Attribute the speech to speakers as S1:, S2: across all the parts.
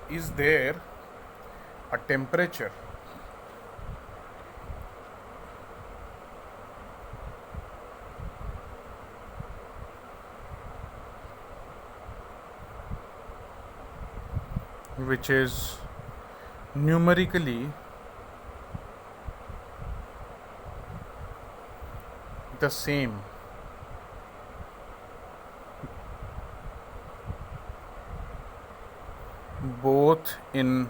S1: is there a temperature which is numerically the same both in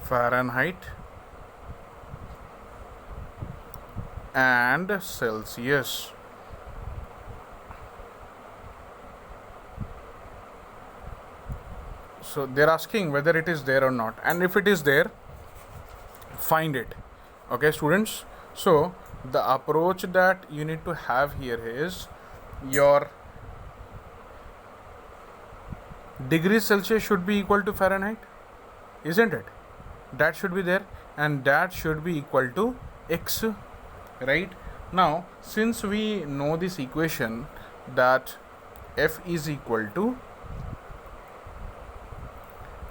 S1: Fahrenheit and Celsius. So they're asking whether it is there or not, and if it is there, find it. Okay, students. So the approach that you need to have here is your degree Celsius should be equal to Fahrenheit, isn't it? That should be there, and that should be equal to x, right? Now, since we know this equation that F is equal to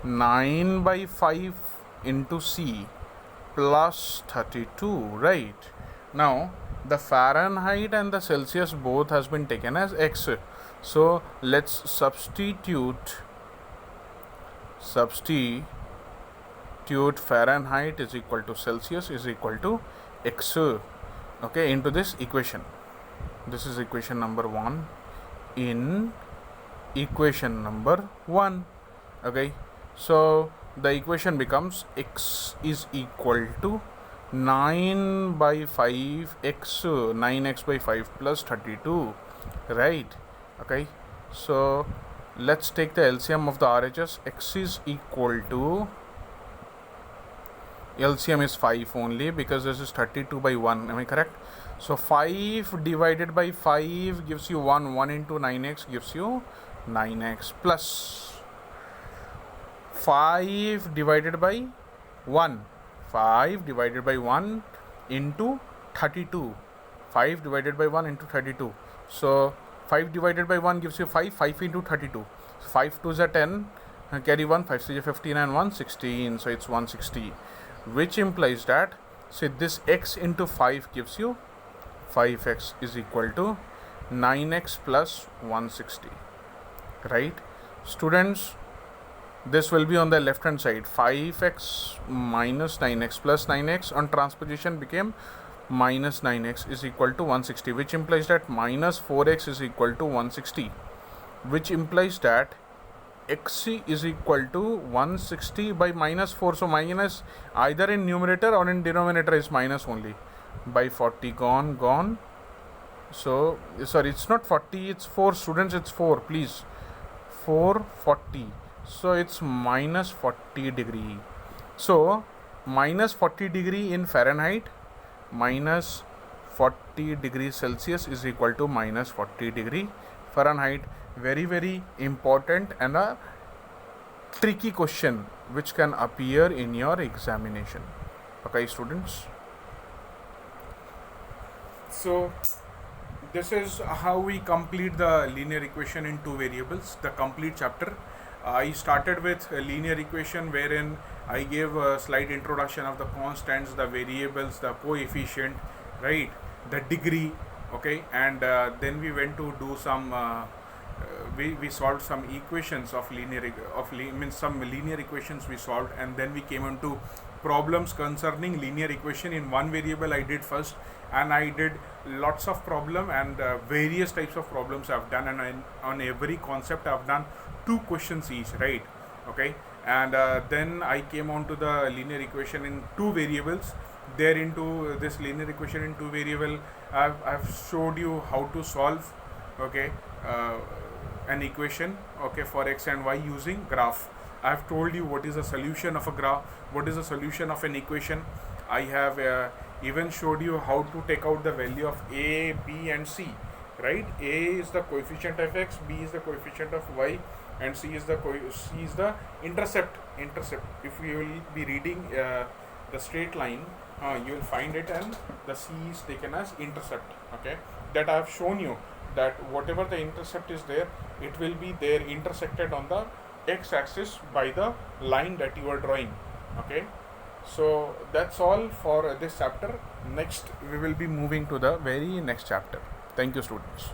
S1: 9 by 5 into C plus 32, right? Now, the Fahrenheit and the Celsius both has been taken as x. So, let's substitute Fahrenheit is equal to Celsius is equal to x, okay, into this equation. This is equation number 1 in equation number 1, okay. So the equation becomes x is equal to 9 by 5 x, 9x by 5 plus 32, right? Okay, so let's take the LCM of the RHS. X is equal to, LCM is 5 only because this is 32 by 1, am I correct? So 5 divided by 5 gives you 1, 1 into 9x gives you 9x plus 5 divided by 1, 5 divided by 1 into 32, 5 divided by 1 into 32. So 5 divided by 1 gives you 5, 5 into 32. 5 2s are 10, carry 1, 5 3s are 15 and 1, 16. So it's 160, which implies that, say, this x into 5 gives you 5x is equal to 9x plus 160, right? Students, this will be on the left hand side. 5x minus 9x plus 9x on transposition became minus 9x is equal to 160, which implies that minus 4x is equal to 160, which implies that xc is equal to 160 by minus 4. So minus either in numerator or in denominator is minus only. By 40 gone. So sorry, it's not 40, it's 4. Students, it's 4, please. 440. So it's minus 40 degree. So minus 40 degree in Fahrenheit, minus 40 degrees Celsius is equal to minus 40 degree Fahrenheit. Very, very important and a tricky question which can appear in your examination. Okay, students. So this is how we complete the linear equation in two variables, the complete chapter. I started with a linear equation wherein I gave a slight introduction of the constants, the variables, the coefficient, right, the degree, okay, and then we went to do some we solved some equations of some linear equations we solved, and then we came into problems concerning linear equation in one variable. I did first, and I did lots of problem and various types of problems I've done, and on every concept I've done 2 questions each, right? Okay, and then I came on to the linear equation in 2 variables. There into this linear equation in 2 variable, I've showed you how to solve, okay, an equation, okay, for x and y using graph. I have told you what is the solution of a graph, what is the solution of an equation. I have even showed you how to take out the value of a, b and c, right? A is the coefficient of x, b is the coefficient of y, and c is the intercept. If you will be reading the straight line, you will find it, and the c is taken as intercept, okay. That I have shown you that whatever the intercept is there, it will be there intersected on the x-axis by the line that you are drawing. Okay, so that's all for this chapter. Next we will be moving to the very next chapter. Thank you, students.